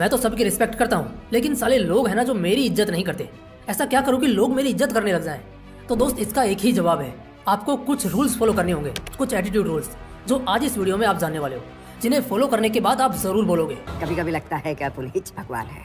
मैं तो सबकी रिस्पेक्ट करता हूँ, लेकिन साले लोग हैं ना जो मेरी इज्जत नहीं करते। ऐसा क्या करूँ कि लोग मेरी इज्जत करने लग जाएं? तो दोस्त इसका एक ही जवाब है, आपको कुछ रूल्स फॉलो करने होंगे, कुछ एटीट्यूड रूल्स जो आज इस वीडियो में आप जानने वाले हो, जिन्हें फॉलो करने के बाद आप जरूर बोलोगे कभी कभी लगता है कि पुलिस भगवान है।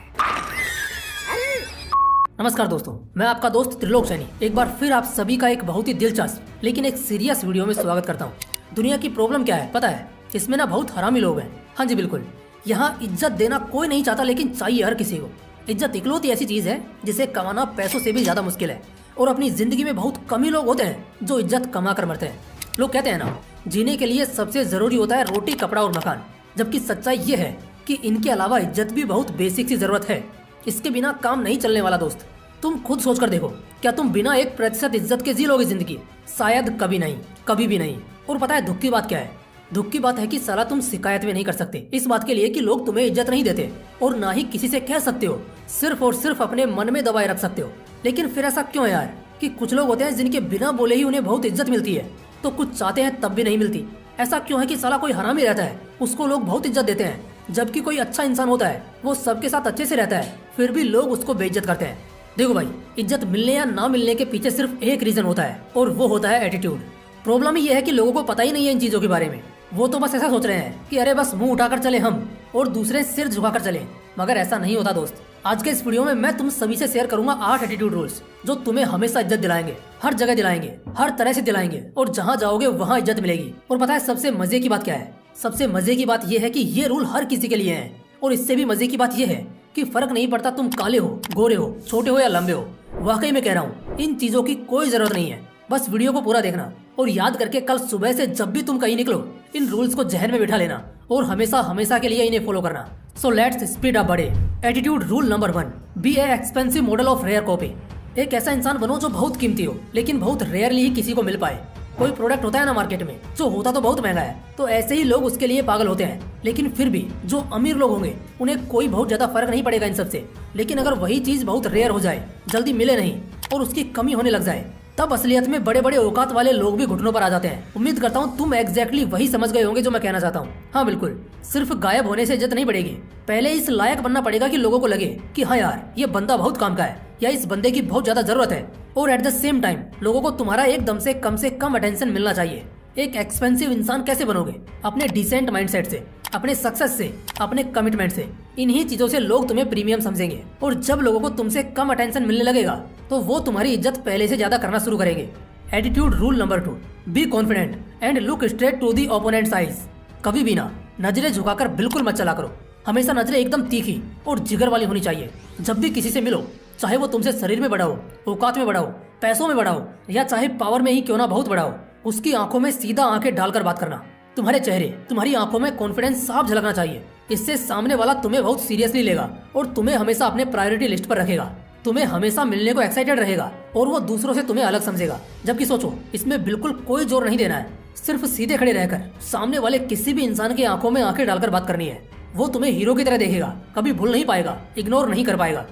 नमस्कार दोस्तों, मैं आपका दोस्त त्रिलोक सैनी एक बार फिर आप सभी का एक बहुत ही दिलचस्प लेकिन एक सीरियस वीडियो में स्वागत करता हूँ। दुनिया की प्रॉब्लम क्या है पता है? इसमें ना बहुत हरामी लोग हैं। हाँ जी बिल्कुल, यहाँ इज्जत देना कोई नहीं चाहता, लेकिन चाहिए हर किसी को। इज्जत इकलौती ऐसी चीज है जिसे कमाना पैसों से भी ज्यादा मुश्किल है, और अपनी जिंदगी में बहुत कम ही लोग होते हैं जो इज्जत कमा कर मरते हैं। लोग कहते हैं ना, जीने के लिए सबसे जरूरी होता है रोटी, कपड़ा और मकान, जबकि सच्चाई ये है कि इनके अलावा इज्जत भी बहुत बेसिक सी जरूरत है। इसके बिना काम नहीं चलने वाला दोस्त। तुम खुद सोच कर देखो, क्या तुम बिना 1% इज्जत के जी लोगे जिंदगी? शायद कभी नहीं, कभी भी नहीं। और पता है दुख की बात क्या है? दुख की बात है कि साला तुम शिकायत भी नहीं कर सकते इस बात के लिए कि लोग तुम्हें इज्जत नहीं देते, और ना ही किसी से कह सकते हो। सिर्फ और सिर्फ अपने मन में दबाए रख सकते हो। लेकिन फिर ऐसा क्यों है यार कि कुछ लोग होते हैं जिनके बिना बोले ही उन्हें बहुत इज्जत मिलती है, तो कुछ चाहते हैं तब भी नहीं मिलती। ऐसा क्यों है कि साला कोई हरामी रहता है उसको लोग बहुत इज्जत देते हैं, जबकि कोई अच्छा इंसान होता है वो सबके साथ अच्छे से रहता है फिर भी लोग उसको बेइज्जत करते हैं। देखो भाई, इज्जत मिलने या ना मिलने के पीछे सिर्फ एक रीजन होता है, और वो होता है एटीट्यूड। प्रॉब्लम ये है कि लोगों को पता ही नहीं है इन चीजों के बारे में। वो तो बस ऐसा सोच रहे हैं कि अरे बस मुंह उठाकर चले हम और दूसरे सिर झुकाकर चले, मगर ऐसा नहीं होता दोस्त। आज के इस वीडियो में मैं तुम सभी से शेयर करूंगा 8 एटीट्यूड रूल्स जो तुम्हें हमेशा इज्जत दिलाएंगे, हर जगह दिलाएंगे, हर तरह से दिलाएंगे, और जहां जाओगे वहां इज्जत मिलेगी। और पता है सबसे मजे की बात क्या है? सबसे मजे की बात यह है कि ये रूल हर किसी के लिए है, और इससे भी मजे की बात यह है कि फर्क नहीं पड़ता तुम काले हो, गोरे हो, छोटे हो या लंबे हो। वाकई में कह रहा हूँ, इन चीजों की कोई जरूरत नहीं है। बस वीडियो को पूरा देखना और याद करके कल सुबह से जब भी तुम कहीं निकलो इन रूल्स को जहन में बिठा लेना और हमेशा हमेशा के लिए इन्हें फॉलो करना। सो लेट्स स्पीड अप बड़े। Attitude rule number 1, be a expensive model of rare copy. एक ऐसा इंसान बनो जो बहुत कीमती हो, लेकिन बहुत रेयरली ही किसी को मिल पाए। कोई प्रोडक्ट होता है ना मार्केट में जो होता तो बहुत महंगा है, तो ऐसे ही लोग उसके लिए पागल होते हैं। लेकिन फिर भी जो अमीर लोग होंगे उन्हें कोई बहुत ज्यादा फर्क नहीं पड़ेगा इन सबसे। लेकिन अगर वही चीज बहुत रेयर हो जाए, जल्दी मिले नहीं और उसकी कमी होने लग जाए, तब असलियत में बड़े बड़े औकात वाले लोग भी घुटनों पर आ जाते हैं। उम्मीद करता हूँ तुम एग्जैक्टली वही समझ गए होंगे जो मैं कहना चाहता हूँ। हाँ बिल्कुल, सिर्फ गायब होने से इज्जत नहीं बढ़ेगी, पहले इस लायक बनना पड़ेगा कि लोगों को लगे कि हाँ यार ये बंदा बहुत काम का है, या इस बंदे की बहुत ज्यादा जरूरत है। और एट द सेम टाइम लोगों को तुम्हारा एकदम से कम अटेंशन मिलना चाहिए। एक एक्सपेंसिव इंसान कैसे बनोगे? अपने डिसेंट माइंडसेट से, अपने सक्सेस से, अपने कमिटमेंट से। इन्हीं चीजों से लोग तुम्हें प्रीमियम समझेंगे, और जब लोगों को तुमसे कम अटेंशन मिलने लगेगा तो वो तुम्हारी इज्जत पहले से ज्यादा करना शुरू करेंगे। Attitude rule number 2, be confident and look straight to the opponents eyes. कभी भी ना नजरें झुकाकर बिल्कुल मत चला करो। हमेशा नजरें एकदम तीखी और जिगर वाली होनी चाहिए। जब भी किसी से मिलो, चाहे वो तुमसे शरीर में बड़ा हो, औकात में बड़ा हो, पैसों में बड़ा हो, या चाहे पावर में ही क्यों ना बहुत बड़ा हो, उसकी आंखों में सीधा आंखें डालकर बात करना। तुम्हारे चेहरे, तुम्हारी आंखों में कॉन्फिडेंस साफ झलकना चाहिए। इससे सामने वाला तुम्हें बहुत सीरियसली लेगा और तुम्हें हमेशा अपने प्रायोरिटी लिस्ट पर रखेगा। तुम्हें हमेशा मिलने को एक्साइटेड रहेगा, और वो दूसरों से तुम्हें अलग समझेगा। जबकि सोचो, इसमें बिल्कुल कोई जोर नहीं देना है, सिर्फ सीधे खड़े रहकर सामने वाले किसी भी इंसान की आंखों में आंखें डालकर बात करनी है। वो तुम्हें हीरो की तरह देखेगा, कभी भूल नहीं पाएगा, इग्नोर नहीं कर पाएगा।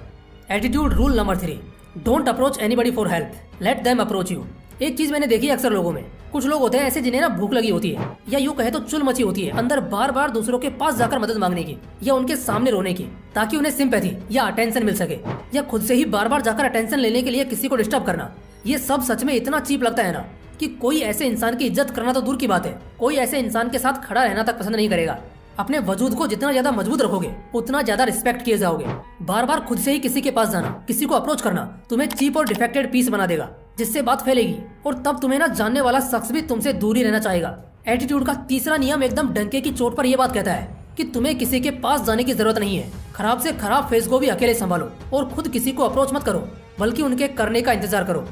Attitude rule number 3, don't approach anybody for help, let them approach you. एक चीज मैंने देखी है अक्सर लोगों में, कुछ लोग होते हैं ऐसे जिन्हें ना भूख लगी होती है, या यूं कहे तो चुल मची होती है अंदर बार बार दूसरों के पास जाकर मदद मांगने की, या उनके सामने रोने की, ताकि उन्हें सिंपैथी या अटेंशन मिल सके, या खुद से ही बार बार जाकर अटेंशन लेने के लिए किसी को डिस्टर्ब करना। ये सब सच में इतना चीप लगता है ना कि कोई ऐसे इंसान की इज्जत करना तो दूर की बात है, कोई ऐसे इंसान के साथ खड़ा रहना तक पसंद नहीं करेगा। अपने वजूद को जितना ज्यादा मजबूत रखोगे उतना ज्यादा रिस्पेक्ट किए जाओगे। बार बार खुद से ही किसी के पास जाना, किसी को अप्रोच करना तुम्हें चीप और डिफेक्टेड पीस बना देगा, जिससे बात फैलेगी, और तब तुम्हें ना जानने वाला शख्स भी तुमसे दूर ही रहना चाहेगा। एटीट्यूड का तीसरा नियम एकदम डंके की चोट पर यह बात कहता है कि तुम्हें किसी के पास जाने की जरूरत नहीं है। खराब से खराब फेस को भी अकेले संभालो, और खुद किसी को अप्रोच मत करो, बल्कि उनके करने का इंतजार करो।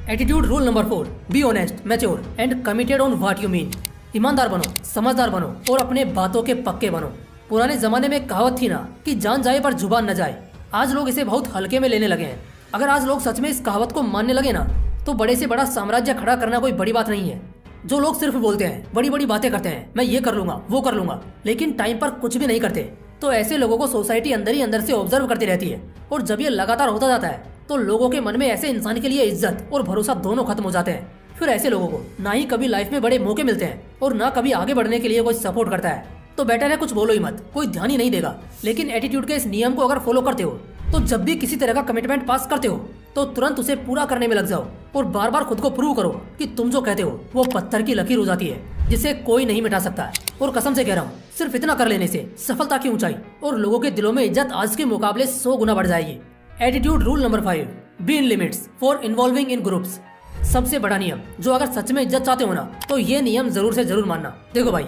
Attitude rule number 4, be honest, mature and committed on what you mean. ईमानदार बनो, समझदार बनो, और अपने बातों के पक्के बनो। पुराने जमाने में कहावत थी ना कि जान जाए पर जुबान न जाए। आज लोग इसे बहुत हल्के में लेने लगे हैं। अगर आज लोग सच में इस कहावत को मानने लगे ना, तो बड़े से बड़ा साम्राज्य खड़ा करना कोई बड़ी बात नहीं है। जो लोग सिर्फ बोलते हैं, बड़ी बड़ी बातें करते हैं, मैं ये कर लूंगा, वो कर लूंगा, लेकिन टाइम पर कुछ भी नहीं करते, तो ऐसे लोगों को सोसाइटी अंदर ही अंदर से ऑब्जर्व करती रहती है। और जब ये लगातार होता जाता है तो लोगों के मन में ऐसे इंसान के लिए इज्जत और भरोसा दोनों खत्म हो जाते हैं। फिर ऐसे लोगों को ना ही कभी लाइफ में बड़े मौके मिलते हैं, और ना कभी आगे बढ़ने के लिए कोई सपोर्ट करता है। तो बेटर है कुछ बोलो ही मत, कोई ध्यान ही नहीं देगा। लेकिन एटीट्यूड के इस नियम को अगर फॉलो करते हो तो जब भी किसी तरह का कमिटमेंट पास करते हो तो तुरंत उसे पूरा करने में लग जाओ और बार बार खुद को प्रूव करो कि तुम जो कहते हो वो पत्थर की लकीर हो जाती है जिसे कोई नहीं मिटा सकता। और कसम से कह रहा हूँ, सिर्फ इतना कर लेने से सफलता की ऊंचाई और लोगों के दिलों में इज्जत आज के मुकाबले 100 गुना बढ़ जाएगी। Attitude rule number 5, be in limits for involving in groups. सबसे बड़ा नियम जो अगर सच में इज्जत चाहते हो ना तो ये नियम जरूर से जरूर मानना। देखो भाई,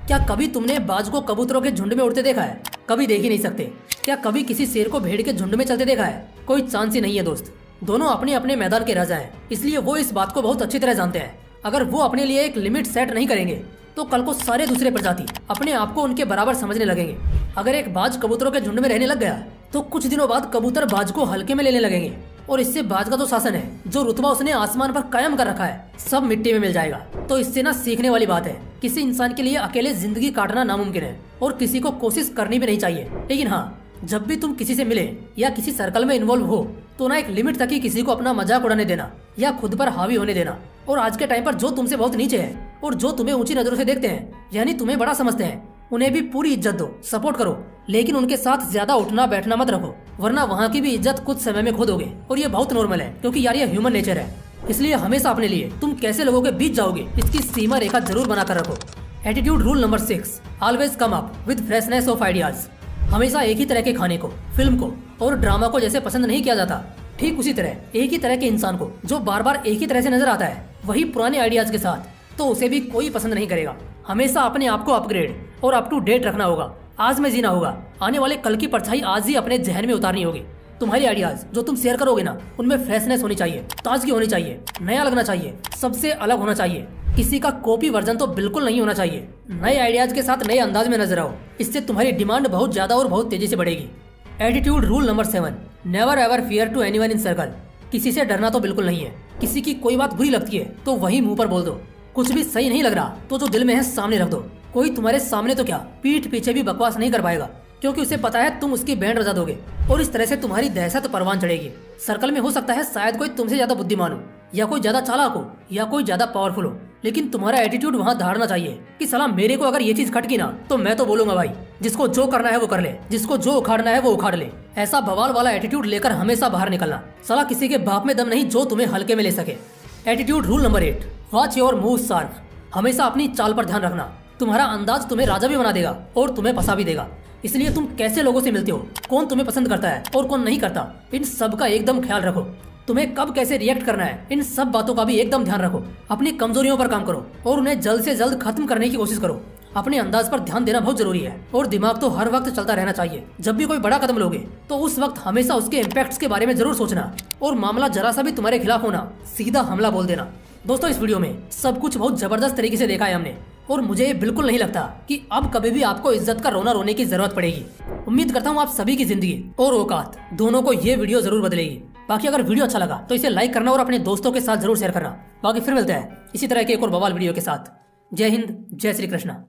क्या कभी तुमने बाज को कबूतरों के झुंड में उड़ते देखा है? कभी देख ही नहीं सकते। क्या कभी किसी शेर को भेड़ के झुंड में चलते देखा है? कोई चांस ही नहीं है दोस्त। दोनों अपने अपने मैदान के राजा हैं, इसलिए वो इस बात को बहुत अच्छी तरह जानते हैं। अगर वो अपने लिए एक लिमिट सेट नहीं करेंगे तो कल को सारे दूसरे प्रजाति अपने आप को उनके बराबर समझने लगेंगे। अगर एक बाज कबूतरों के झुंड में रहने लग गया तो कुछ दिनों बाद कबूतर बाज को हल्के में लेने लगेंगे और इससे बाज का जो शासन है, जो रुतबा उसने आसमान पर कायम कर रखा है, सब मिट्टी में मिल जाएगा। तो इससे ना सीखने वाली बात है, किसी इंसान के लिए अकेले जिंदगी काटना नामुमकिन है और किसी को कोशिश करनी भी नहीं चाहिए। लेकिन हाँ, जब भी तुम किसी से मिले या किसी सर्कल में इन्वॉल्व हो तो ना एक लिमिट तक ही किसी को अपना मजाक उड़ाने देना या खुद पर हावी होने देना। और आज के टाइम पर जो तुमसे बहुत नीचे है और जो तुम्हें ऊंची नजरों से देखते हैं, यानी तुम्हें बड़ा समझते हैं, उन्हें भी पूरी इज्जत दो, सपोर्ट करो, लेकिन उनके साथ ज्यादा उठना बैठना मत रखो, वरना वहाँ की भी इज्जत कुछ समय में खो दोगे। और ये बहुत नॉर्मल है, क्योंकि यार ये ह्यूमन नेचर है। इसलिए हमेशा अपने लिए तुम कैसे लोगों के बीच जाओगे इसकी सीमा रेखा जरूर बनाकर रखो। Attitude rule number 6, always come up with freshness of ideas. हमेशा एक ही तरह के खाने को, फिल्म को और ड्रामा को जैसे पसंद नहीं किया जाता, ठीक उसी तरह एक ही तरह के इंसान को जो बार बार एक ही तरह से नजर आता है, वही पुराने आइडियाज के साथ, तो उसे भी कोई पसंद नहीं करेगा। हमेशा अपने आप को अपग्रेड और अप टू डेट रखना होगा। आज में जीना होगा, आने वाले कल की परछाई आज ही अपने जहन में उतारनी होगी। तुम्हारी आइडियाज जो तुम शेयर करोगे ना, उनमें फ्रेशनेस होनी चाहिए, ताजगी होनी चाहिए, नया लगना चाहिए, सबसे अलग होना चाहिए। किसी का कॉपी वर्जन तो बिल्कुल नहीं होना चाहिए। नए आइडियाज के साथ नए अंदाज में नजर आओ, इससे तुम्हारी डिमांड बहुत ज्यादा और बहुत तेजी से बढ़ेगी। Attitude rule number 7, never ever fear to anyone in circle. किसी से डरना तो बिल्कुल नहीं है। किसी की कोई बात बुरी लगती है तो वही मुंह पर बोल दो। कुछ भी सही नहीं लग रहा तो जो दिल में है सामने रख दो। कोई तुम्हारे सामने तो क्या, पीठ पीछे भी बकवास नहीं कर पाएगा, क्योंकि उसे पता है तुम उसकी बैंड बजा दोगे और इस तरह से तुम्हारी दहशत परवान चढ़ेगी। सर्कल में हो सकता है शायद कोई तुमसे ज्यादा बुद्धिमान हो या कोई ज्यादा चालाक हो या कोई ज्यादा पावरफुल हो, लेकिन तुम्हारा एटीट्यूड वहाँ धारना चाहिए कि साला मेरे को अगर ये चीज खटकी ना तो मैं तो बोलूंगा भाई, जिसको जो करना है वो कर ले, जिसको जो उखाड़ना है वो उखाड़ ले। ऐसा बवाल वाला एटीट्यूड लेकर हमेशा बाहर निकलना। साला किसी के बाप में दम नहीं जो तुम्हें हल्के में ले सके। Attitude rule number 8, watch your move sharp. हमेशा अपनी चाल पर ध्यान रखना। तुम्हारा अंदाज तुम्हें राजा भी बना देगा और तुम्हें फंसा भी देगा। इसलिए तुम कैसे लोगों से मिलते हो, कौन तुम्हें पसंद करता है और कौन नहीं करता, इन सब का एकदम ख्याल रखो। तुम्हें कब कैसे रिएक्ट करना है, इन सब बातों का भी एकदम ध्यान रखो। अपनी कमजोरियों पर काम करो और उन्हें जल्द से जल्द खत्म करने की कोशिश करो। अपने अंदाज पर ध्यान देना बहुत जरूरी है और दिमाग तो हर वक्त चलता रहना चाहिए। जब भी कोई बड़ा कदम लोगे तो उस वक्त हमेशा उसके इम्पैक्ट्स के बारे में जरूर सोचना और मामला जरा सा भी तुम्हारे खिलाफ होना, सीधा हमला बोल देना। दोस्तों, इस वीडियो में सब कुछ बहुत जबरदस्त तरीके से देखा है हमने और मुझे ये बिल्कुल नहीं लगता कि अब कभी भी आपको इज्जत का रोना रोने की जरूरत पड़ेगी। उम्मीद करता हूँ आप सभी की जिंदगी और औकात दोनों को ये वीडियो जरूर बदलेगी। बाकी अगर वीडियो अच्छा लगा तो इसे लाइक करना और अपने दोस्तों के साथ जरूर शेयर करना। बाकी फिर मिलते हैं इसी तरह के एक और बवाल वीडियो के साथ। जय हिंद, जय श्री कृष्णा।